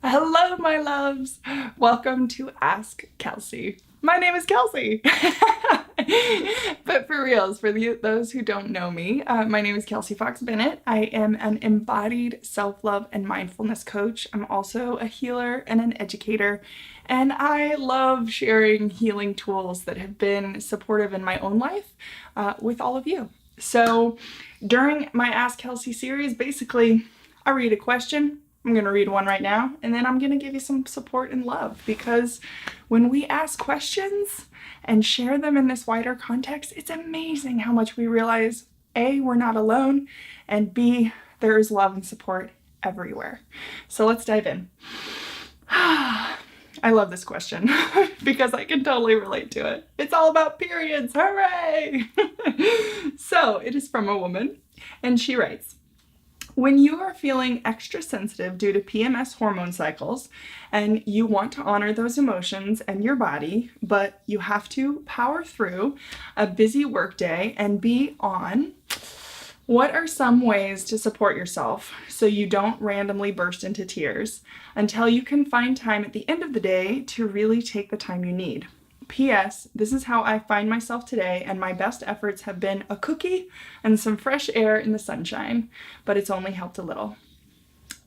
Hello, my loves. Welcome to Ask Kelsey. My name is Kelsey. But for reals, for those who don't know me, my name is Kelsey Fox Bennett. I am an embodied self-love and mindfulness coach. I'm also a healer and an educator, and I love sharing healing tools that have been supportive in my own life with all of you. So during my Ask Kelsey series, basically, I read a question. I'm going to read one right now, and then I'm going to give you some support and love, because when we ask questions and share them in this wider context, it's amazing how much we realize, A, we're not alone, and B, there is love and support everywhere. So let's dive in. I love this question because I can totally relate to it. It's all about periods. Hooray! So it is from a woman, and she writes, when you are feeling extra sensitive due to PMS hormone cycles and you want to honor those emotions and your body, but you have to power through a busy workday and be on, what are some ways to support yourself so you don't randomly burst into tears until you can find time at the end of the day to really take the time you need? P.S. This is how I find myself today, and my best efforts have been a cookie and some fresh air in the sunshine, but it's only helped a little.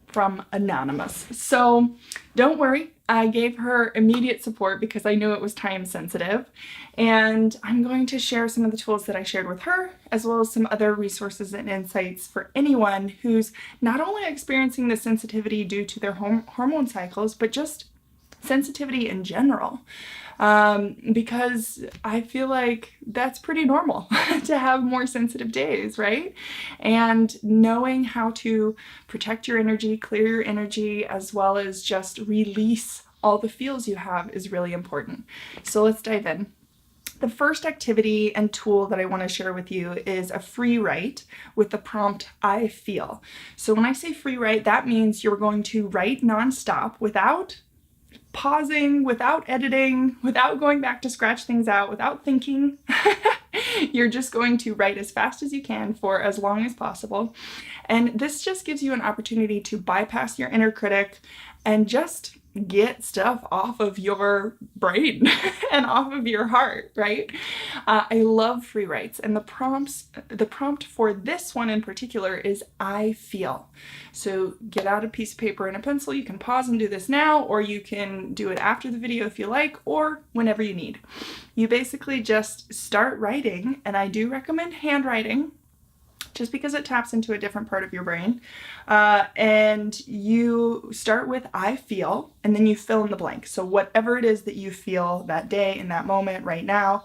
From Anonymous. So don't worry, I gave her immediate support because I knew it was time sensitive, and I'm going to share some of the tools that I shared with her, as well as some other resources and insights for anyone who's not only experiencing the sensitivity due to their hormone cycles, but just sensitivity in general. Because I feel like that's pretty normal to have more sensitive days, right? And knowing how to protect your energy, clear your energy, as well as just release all the feels you have is really important. So let's dive in. The first activity and tool that I want to share with you is a free write with the prompt, I feel. So when I say free write, that means you're going to write nonstop without pausing, without editing, without going back to scratch things out, without thinking. You're just going to write as fast as you can for as long as possible. And this just gives you an opportunity to bypass your inner critic and just get stuff off of your brain and off of your heart, right? I love free writes, and the prompt for this one in particular is I feel. So get out a piece of paper and a pencil. You can pause and do this now, or you can do it after the video if you like, or whenever you need. You basically just start writing, and I do recommend handwriting, just because it taps into a different part of your brain. And you start with I feel, and then you fill in the blank. So whatever it is that you feel that day, in that moment, right now,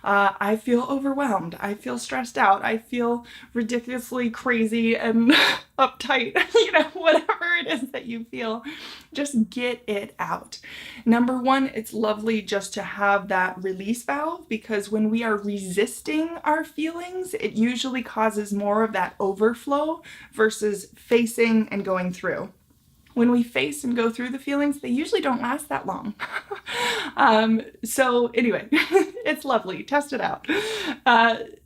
I feel overwhelmed. I feel stressed out. I feel ridiculously crazy and uptight. Whatever it is that you feel, just get it out. Number one, it's lovely just to have that release valve, because when we are resisting our feelings, it usually causes more of that overflow versus facing and going through. When we face and go through the feelings, they usually don't last that long. So anyway, it's lovely. Test it out.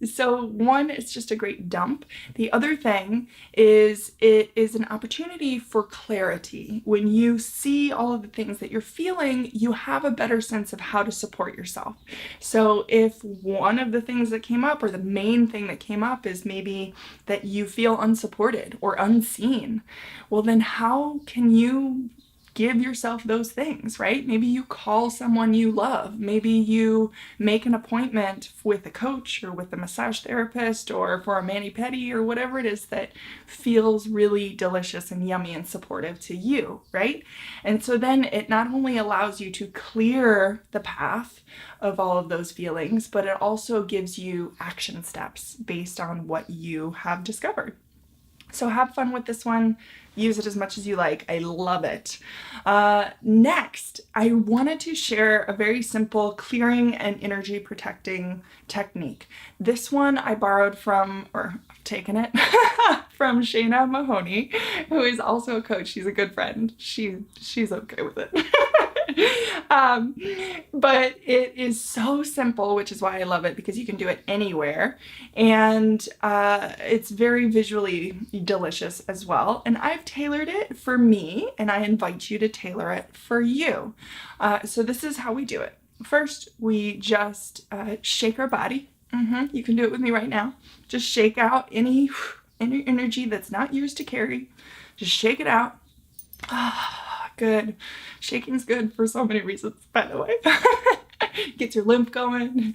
So one, it's just a great dump. The other thing is it is an opportunity for clarity. When you see all of the things that you're feeling, you have a better sense of how to support yourself. So if one of the things that came up, or the main thing that came up, is maybe that you feel unsupported or unseen, well, then how can you give yourself those things, right? Maybe you call someone you love. Maybe you make an appointment with a coach or with a massage therapist or for a mani-pedi or whatever it is that feels really delicious and yummy and supportive to you, right? And so then it not only allows you to clear the path of all of those feelings, but it also gives you action steps based on what you have discovered. So have fun with this one. Use it as much as you like. I love it. Next, I wanted to share a very simple clearing and energy protecting technique. This one I borrowed from, or taken it from Shayna Mahoney, who is also a coach. She's a good friend. She's okay with it. um, but it is so simple, which is why I love it, because you can do it anywhere. And it's very visually delicious as well. And I've tailored it for me, and I invite you to tailor it for you. So this is how we do it. First, we just shake our body. You can do it with me right now. Just shake out any energy that's not yours to carry. Just shake it out. Good. Shaking's good for so many reasons, by the way. Gets your lymph going.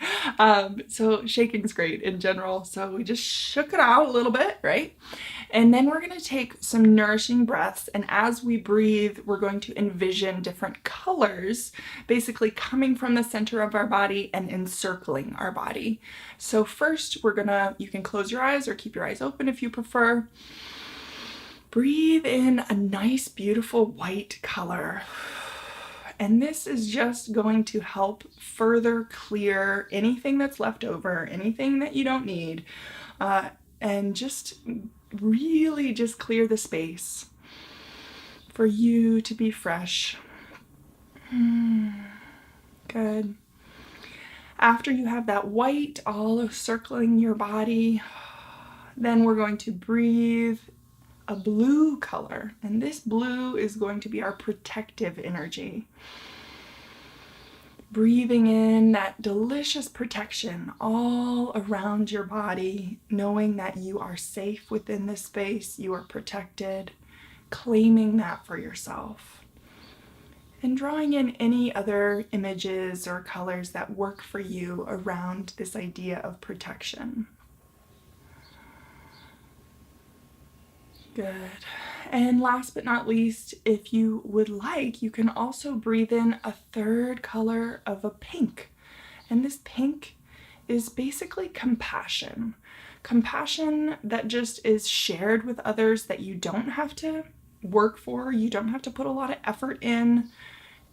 So shaking's great in general. So we just shook it out a little bit, right? And then we're going to take some nourishing breaths. And as we breathe, we're going to envision different colors, basically coming from the center of our body and encircling our body. So first you can close your eyes or keep your eyes open if you prefer. Breathe in a nice, beautiful white color. And this is just going to help further clear anything that's left over, anything that you don't need, and just really just clear the space for you to be fresh. Good. After you have that white all circling your body, then we're going to breathe a blue color, and this blue is going to be our protective energy. Breathing in that delicious protection all around your body, knowing that you are safe within this space, you are protected, claiming that for yourself. And drawing in any other images or colors that work for you around this idea of protection. Good. And last but not least, if you would like, you can also breathe in a third color of a pink. And this pink is basically compassion. Compassion that just is shared with others, that you don't have to work for, you don't have to put a lot of effort in.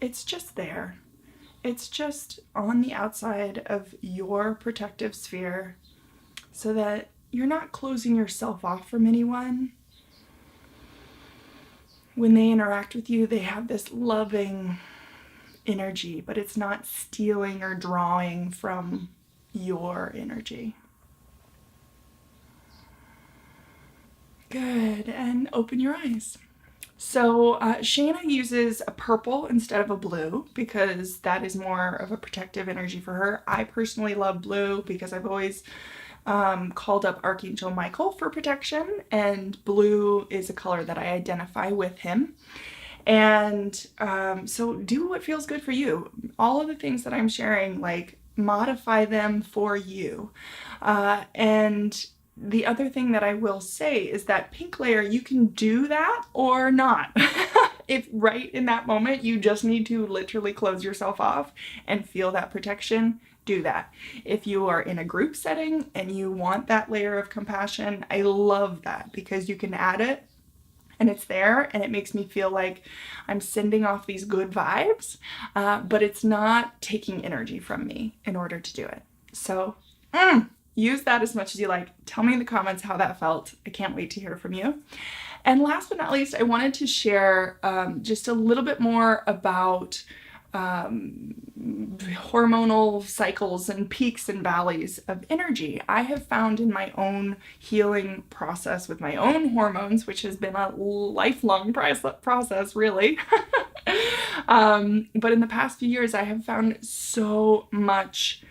It's just there. It's just on the outside of your protective sphere so that you're not closing yourself off from anyone. When they interact with you, they have this loving energy, but it's not stealing or drawing from your energy. Good, and open your eyes. So Shayna uses a purple instead of a blue because that is more of a protective energy for her. I personally love blue because I've always called up Archangel Michael for protection, and blue is a color that I identify with him. And so do what feels good for you. All of the things that I'm sharing, like, modify them for you. And the other thing that I will say is that pink layer, you can do that or not. If right in that moment you just need to literally close yourself off and feel that protection, do that. If you are in a group setting and you want that layer of compassion, I love that because you can add it and it's there and it makes me feel like I'm sending off these good vibes, but it's not taking energy from me in order to do it. So use that as much as you like. Tell me in the comments how that felt. I can't wait to hear from you. And last but not least, I wanted to share just a little bit more about hormonal cycles and peaks and valleys of energy. I have found in my own healing process with my own hormones, which has been a lifelong process, really. But in the past few years, I have found so much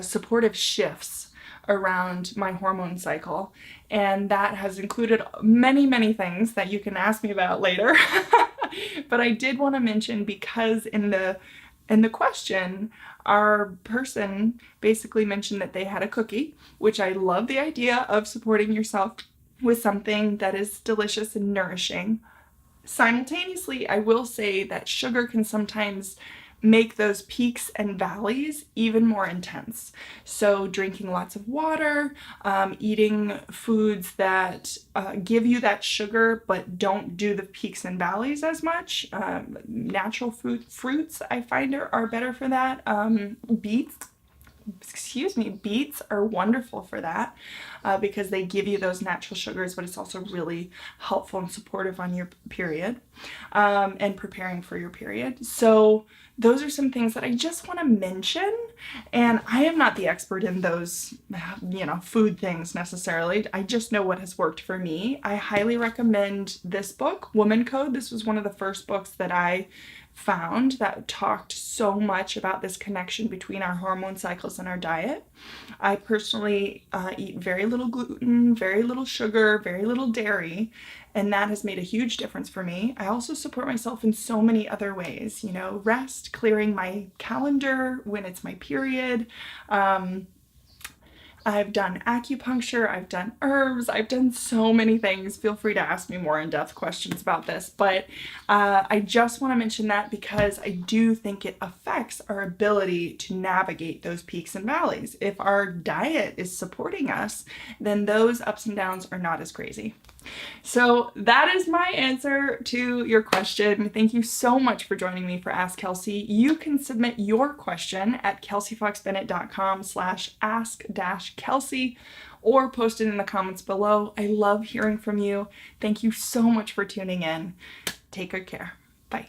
supportive shifts around my hormone cycle, and that has included many, many things that you can ask me about later. But I did want to mention, because in the question, our person basically mentioned that they had a cookie, which I love the idea of supporting yourself with something that is delicious and nourishing. Simultaneously, I will say that sugar can sometimes make those peaks and valleys even more intense. So drinking lots of water, eating foods that give you that sugar but don't do the peaks and valleys as much. Natural fruits I find are better for that. Beets are wonderful for that. because they give you those natural sugars, but it's also really helpful and supportive on your period and preparing for your period. So those are some things that I just want to mention, and I am not the expert in those, food things necessarily. I just know what has worked for me. I highly recommend this book, Woman Code. This was one of the first books that I found that talked so much about this connection between our hormone cycles and our diet. I personally eat very little gluten, very little sugar, very little dairy, and that has made a huge difference for me. I also support myself in so many other ways, rest, clearing my calendar when it's my period. I've done acupuncture, I've done herbs, I've done so many things. Feel free to ask me more in-depth questions about this, but I just want to mention that because I do think it affects our ability to navigate those peaks and valleys. If our diet is supporting us, then those ups and downs are not as crazy. So that is my answer to your question. Thank you so much for joining me for Ask Kelsey. You can submit your question at kelseyfoxbennett.com/ask-kelsey or post it in the comments below. I love hearing from you. Thank you so much for tuning in. Take good care. Bye.